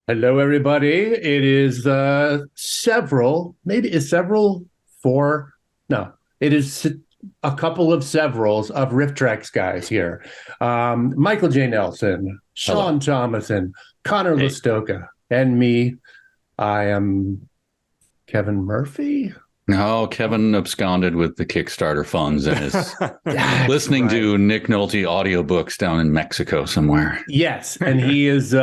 Hello, everybody. It is four. No, it is a couple of severals of RiffTrax guys here. Michael J. Nelson, Hello. Sean Thomason, Conor Hey. Listoka, and me. I am Kevin Murphy. No, Kevin absconded with the Kickstarter funds and is That's listening right. to Nick Nolte audiobooks down in Mexico somewhere. Yes, and he is.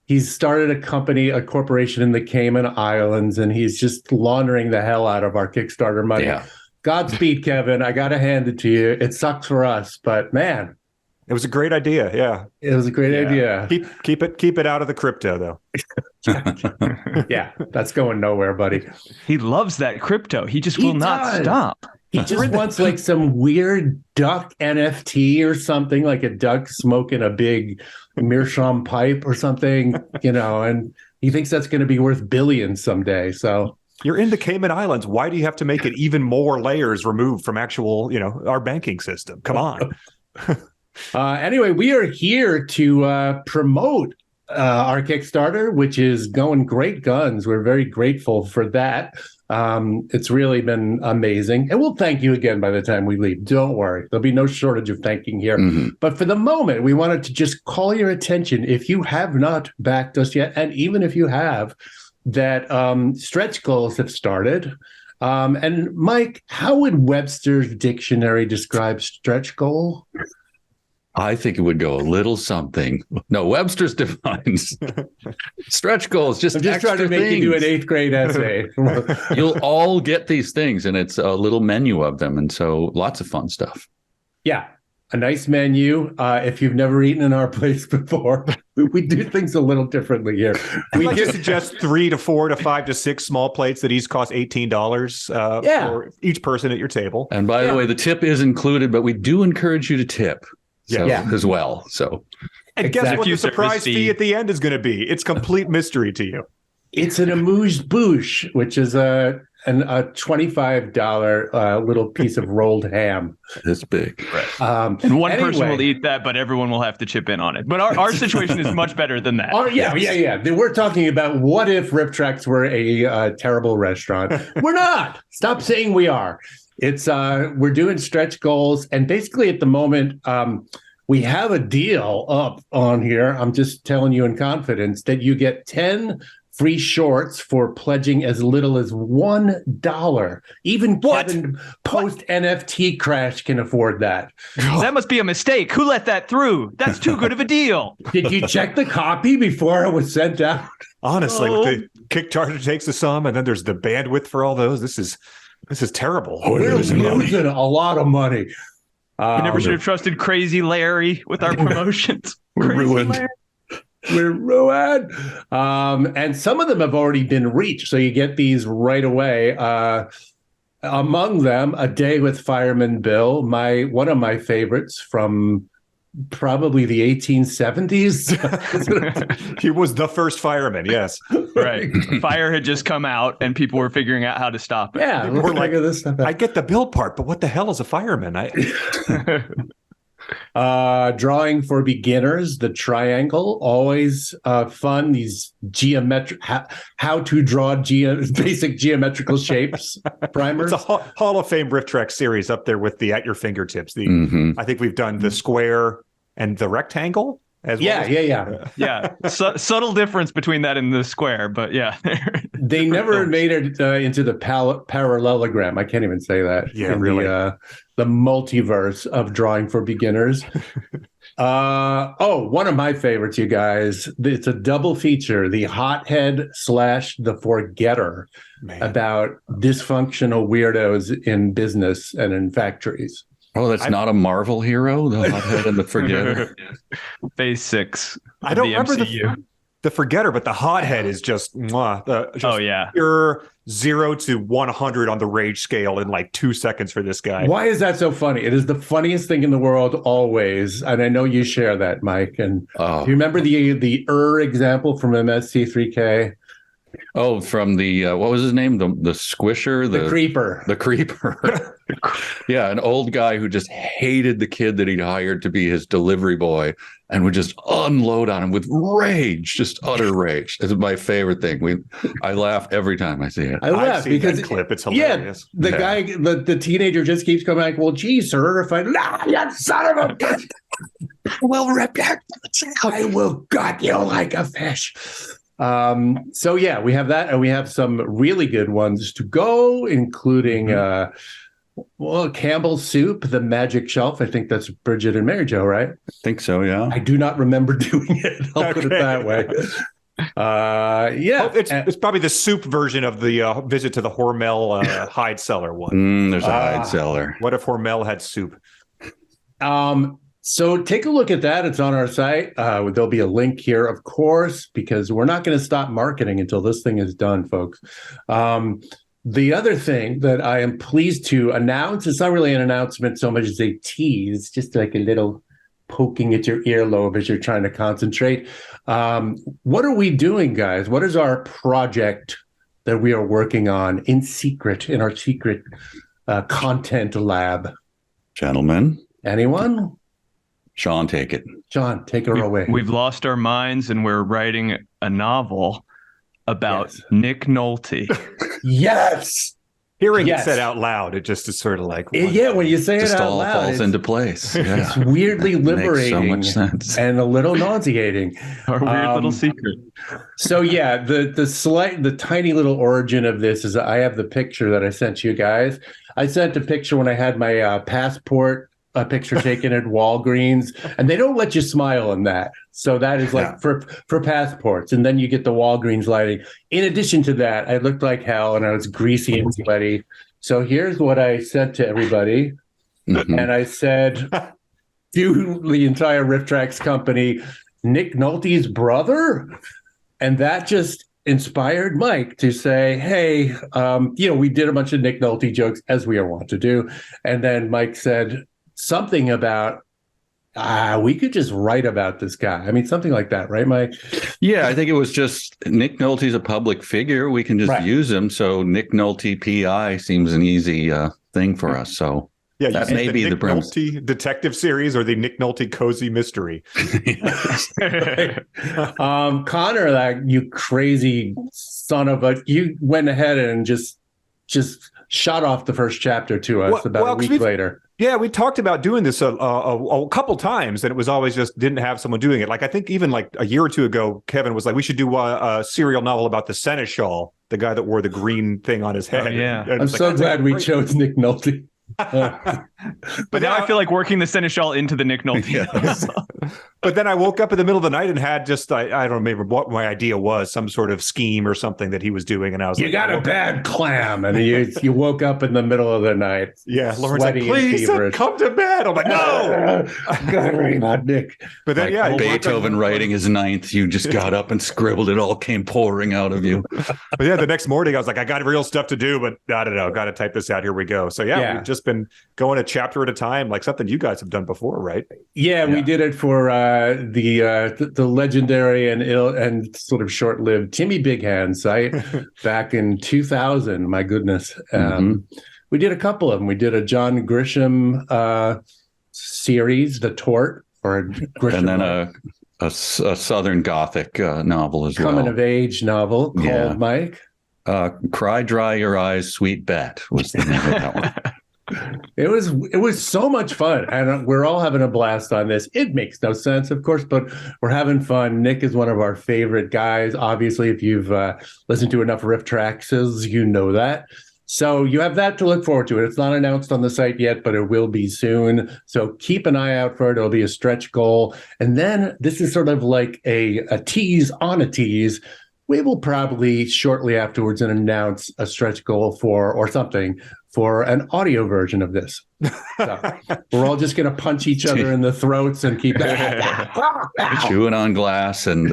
He's started a corporation in the Cayman Islands, and he's just laundering the hell out of our Kickstarter money. Yeah. Godspeed, Kevin. I got to hand it to you. It sucks for us, but man, It was a great idea. Yeah. it was a great idea. Keep it out of the crypto though. Yeah, that's going nowhere, buddy. He loves that crypto. He just He will not does. stop. He just wants like some weird duck NFT or something, like a duck smoking a big meerschaum pipe or something, and he thinks that's going to be worth billions someday. So You're in the Cayman Islands. Why do you have to make it even more layers removed from actual, our banking system? Come on. anyway, we are here to promote our Kickstarter, which is going great guns. We're very grateful for that. It's really been amazing. And we'll thank you again by the time we leave. Don't worry. There'll be no shortage of thanking here. Mhm. But for the moment, we wanted to just call your attention, if you have not backed us yet, and even if you have, that stretch goals have started. And Mike, how would Webster's dictionary describe stretch goal? I think it would go a little something. No, Webster's defines stretch goals. Just I'm just extra trying to make you do an things. 8th grade essay. You'll all get these things, and it's a little menu of them, and so lots of fun stuff. Yeah, a nice menu. If you've never eaten in our place before, we do things a little differently here. We We like to do, suggest 3 to 4 to 5 to 6 small plates that each cost $18 Yeah. for each person at your table. And by the way, the tip is included, but we do encourage you to tip Yeah. as well. So And guess what Exactly. the surprise Service fee fee. at the end is going to be? It's complete mystery to you. it's an amuse-bouche, which is a $25 little piece of rolled ham. it's big. And one person Anyway. will eat that, but everyone will have to chip in on it. But our situation is much better than that. Oh, yeah. We're talking about what if RiffTrax were a terrible restaurant. We're not. Stop saying we are. It's we're doing stretch goals, and basically at the moment, we have a deal up on here. I'm just telling you in confidence that you get 10 free shorts for pledging as little as $1. Even Kevin post NFT crash can afford that. That must be a mistake. Who let that through? That's too good of a deal. Did you check the copy before it was sent out? Honestly, Oh. with the Kickstarter takes a sum, and then there's the bandwidth for all those. This is terrible. We're losing a lot of money. We never should have trusted Crazy Larry with our promotions. We're Crazy ruined. Larry. We're ruined. And some of them have already been reached, so you get these right away. Among them, A Day with Fireman Bill, one of my favorites from probably the 1870s. He was the first fireman, yes. Right. Fire had just come out and people were figuring out how to stop it. Yeah, We're we're like, like this stuff. I get the bill part, but what the hell is a fireman? Drawing for beginners, the triangle, always fun. These geometric, how to draw basic geometrical shapes primers. It's a Hall of Fame RiffTrax series up there with the at your fingertips. Mhm. I think we've done the square and the rectangle as Yeah. Yeah. Subtle difference between that and the square, but yeah. They never made it into the parallelogram. I can't even say that. Yeah, in really. The multiverse of drawing for beginners. One of my favorites, you guys. It's a double feature: the Hothead / the Forgetter, Man. about dysfunctional weirdos in business and in factories. Oh, that's not a Marvel hero, the Hothead and the Forgetter. Phase 6. I don't remember MCU. the forgetter, but the hothead is just, Oh, yeah. pure 0 to 100 on the rage scale in like 2 seconds for this guy. Why is that so funny? It is the funniest thing in the world always, and I know you share that, Mike. And Oh, do you remember the example from MST3K? oh, from the what was his name? The squisher, The creeper. the creeper. Yeah, an old guy who just hated the kid that he'd hired to be his delivery boy, and would just unload on him with rage, just utter rage. It's my favorite thing. I laugh every time I see it. I laugh because that clip. It's hilarious. The guy, the teenager just keeps coming back. Well, geez, sir, if you son of a bitch, I will rip your I will gut you like a fish. So yeah, we have that, and we have some really good ones to go, including Campbell's Soup, The Magic Shelf. I think that's Bridget and Mary Jo, right? I think so, yeah. I do not remember doing it. I'll put it that way. It's probably the soup version of the visit to the Hormel hide cellar one. There's a hide cellar. What if Hormel had soup? So take a look at that. It's on our site. There'll be a link here, of course, because we're not going to stop marketing until this thing is done, folks. The other thing that I am pleased to announce, it's not really an announcement so much as a tease, just like a little poking at your earlobe as you're trying to concentrate. What are we doing, guys? What is our project that we are working on in secret, in our secret content lab? Gentlemen. Anyone? Sean, take it. Sean, take her away. We've lost our minds, and we're writing a novel about Nick Nolte. Yes. Hearing it said out loud, it just is sort of like... when you say it out loud, falls into place. Yeah. It's weirdly liberating. Makes so much sense. And a little nauseating. Our weird little secret. So yeah, the tiny little origin of this is I have the picture that I sent you guys. I sent a picture when I had my passport a picture taken at Walgreens, and they don't let you smile in that. So that is like for passports, and then you get the Walgreens lighting. In addition to that, I looked like hell, and I was greasy and sweaty. So here's what I said to everybody, and I said to the entire RiffTrax company, Nick Nolte's brother, and that just inspired Mike to say, hey, we did a bunch of Nick Nolte jokes, as we are wont to do, and then Mike said something about we could just write about this guy. I mean, something like that, right, Mike? Yeah, I think it was just Nick Nolte's a public figure. We can just use him. So Nick Nolte PI seems an easy thing for us. So that may be the premise. Nolte detective series or the Nick Nolte cozy mystery. Conor, that you crazy son of a, you went ahead and just shot off the first chapter to us about a week later. Yeah, we talked about doing this a couple times, and it was always just didn't have someone doing it. Like I think even like a year or two ago, Kevin was like, we should do a serial novel about the Seneschal, the guy that wore the green thing on his head. Oh, yeah. I'm so glad we chose Nick Nolte. But now I feel like working the Seneschal into the Nick Nolte. But then I woke up in the middle of the night and had just, I don't remember what my idea was, some sort of scheme or something that he was doing. And I was you got a bad clam. And you woke up in the middle of the night. Yeah. Lauren's like, please come to bed. I'm like, no. Good worry about Nick. But then, Beethoven writing his ninth, you just got up and scribbled. It all came pouring out of you. But yeah, the next morning I was like, I got real stuff to do, but I don't know. Got to type this out. Here we go. So we've just been going a chapter at a time, like something you guys have done before, right? Yeah. We did it for the legendary and sort of short-lived Timmy Big Hands site back in 2000. My goodness. We did a couple of them. We did a John Grisham series, The Tort, or Grisham, and then a Southern Gothic novel as well. Coming of age novel called Mike. Cry Dry Your Eyes, Sweet Bet was the name of that one. It was so much fun, and we're all having a blast on this. It makes no sense, of course, but we're having fun. Nick is one of our favorite guys. Obviously, if you've listened to enough RiffTraxes, you know that. So you have that to look forward to. It's not announced on the site yet, but it will be soon. So keep an eye out for it. It'll be a stretch goal. And then this is sort of like a tease on a tease. We will probably shortly afterwards announce a stretch goal for an audio version of this. So we're all just going to punch each other in the throats and keep chewing on glass, and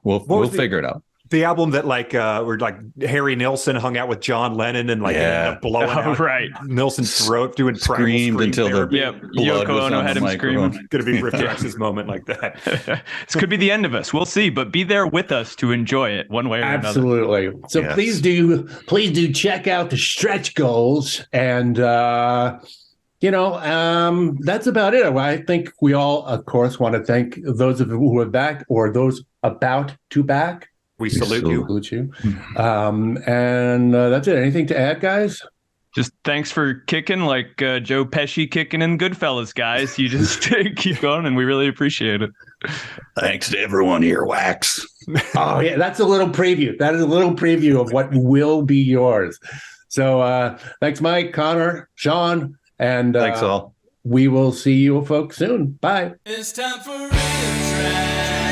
we'll figure it out. The album that where Harry Nilsson hung out with John Lennon and blowing out Nilsson's throat, doing screamed until the blood Yoko was Ono on had the him microphone. screaming. Going to be RiffTrax's moment like that. This could be the end of us. We'll see, but be there with us to enjoy it one way or another. Absolutely. So please do check out the stretch goals, and That's about it. I think we all, of course, want to thank those of you who are back or those about to back. We salute you. And that's it. Anything to add, guys? Just thanks for kicking like Joe Pesci kicking in Goodfellas, guys. You just keep going, and we really appreciate it. Thanks to everyone here, Wax. Oh, yeah, that's a little preview. That is a little preview of what will be yours. So thanks, Mike, Connor, Sean, and thanks all. We will see you folks soon. Bye. It's time for RiffTrax.